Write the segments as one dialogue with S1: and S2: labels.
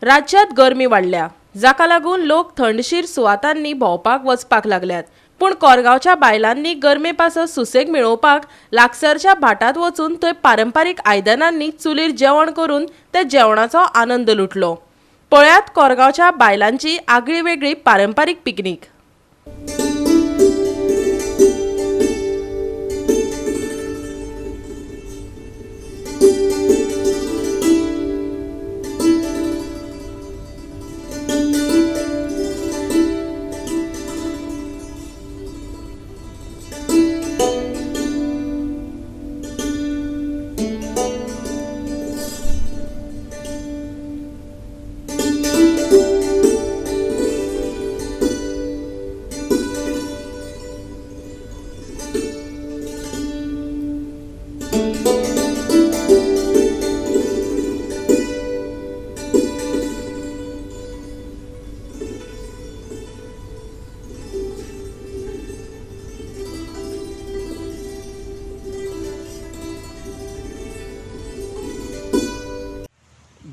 S1: राज्यात गरमी वाढल्या, जाका लागून लोक थंडशीर सुवातांनी भोंवपाक वचपाक लागल्यात। पूण कोरगांवच्या बायलांनी गरमेपासत सुसेग मेळोवपाक लागसारच्या भाटात वचून थंय पारंपारीक आयदनांनी चुलीर जेवण करून त्या जेवणाचो आनंद लुटलो। पळयात कोरगांवच्या बायलांची आगळी वेगळी पारंपारीक पिकनीक।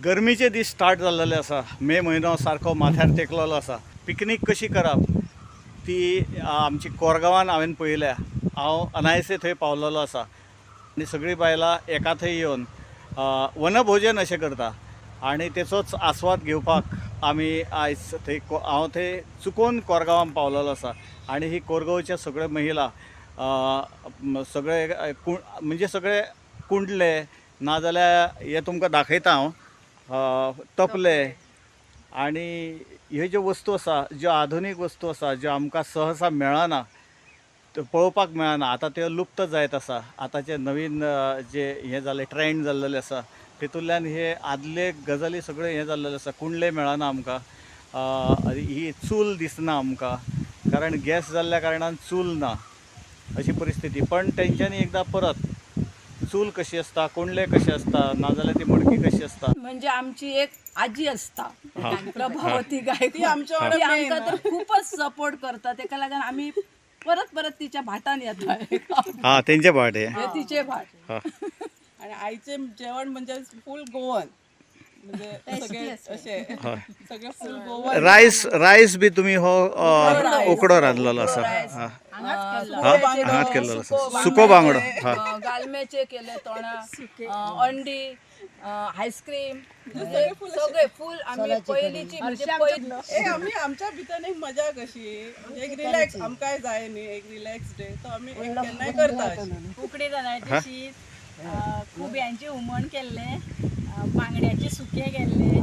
S2: गरमीचे दीस स्टार्ट जाल्ले आसा। मे म्हयनो सारको माथ्यार तेकलेलो आसा। पिकनीक कशी करप ती आमची कोरगांवान हांवें पळयल्या। हांव अनायसे थंय पावलेलो आसा आनी सगळीं बायलां एका थंय येवन वनभोजन अशें करता आनी तेचोच आस्वाद घेवपाक आमी आयज थंय हांव थंय चुकोवन कोरगांवां पावलेलो आसा। आनी ही कोरगांवच्या सगळे महिला सगळे म्हणजे सगळे कुंडले नाजाल्यार हे तुमकां दाखयता हांव तपले आनी ह्यो ज्यो वस्तू आसा, ज्यो आधुनीक वस्तू आसा, ज्यो आमकां सहसा मेळना, पळोवपाक मेळना, आतां त्यो लुप्त जायत आसा। आतांचे नवीन जे हे जाले ट्रेंड जाल्लेले आसा तितूंतल्यान हे आदले गजाली सगळे हे जाल्लेले आसा। कुंडले मेळना आमकां, ही चूल दिसना आमकां, कारण गॅस जाल्ल्या कारणान चूल ना अशी परिस्थिती। पण तेंच्यांनी एकदां परत चूल कशी असता, कुंडले कशे असता, नाजाल्यार ती मडकी कशी असता,
S3: म्हणजे आमची एक आजी असता प्रभावती गाय, ती आमकां तर खूपच सपोर्ट करता। तेका लागून आमी परत परत तिच्या भाटान येता।
S2: तेंचे भाट हे
S3: तिचे भाट
S4: आणि आईचे जेवण म्हणजे फुल गोवन, म्हणजे सगळे फुल गोवन।
S2: रायस बी तुम्ही हो उकडो रांदलेलो आसा, हांगाच केल्लो आसा, सुको बांगडो,
S3: गालम्याचे केले तोंडा, अंडी, आईस्क्रीम, सगळे फुल आमी पयलीची म्हणजे
S4: आम्ही आमच्या भितर एक मजा कशी, एक रिलॅक्स आमकां जाय न्ही, एक रिलॅक्स डे तो आमी केन्नाय करता।
S5: उकडी तांदळाची शीत, खुब्यांचे हुमण केल्ले, बांगड्याचे सुके केल्ले,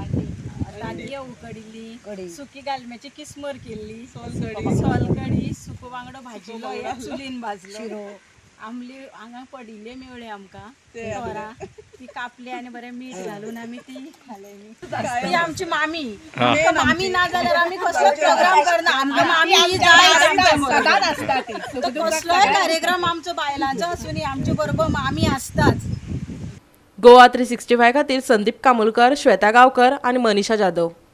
S5: तांतयां उकडिल्ली, सुकी गालम्याची किसमूर केल्ली, सोलकडी, सुको बांगडो भाजिल्लो, चुलीन भाजलो, आमली हांगा पडिल्ले मेवळे आमकां तोरा, ती कापली आनी बरें मीठ घालून आमी ती खाल्ली। ती आमची मामी, मामी ना जाल्यार आमी कसलो प्रोग्राम करना, आमकां मामी ही सदांच आसता ती। कसलोय कार्यक्रम आमचो बायलांचो आसूनी आमचे बरोबर मामी आसताच।
S1: गोवा 365 खातीर संदीप कामुलकर, श्वेता गांवकर आनी मनीषा जाधव।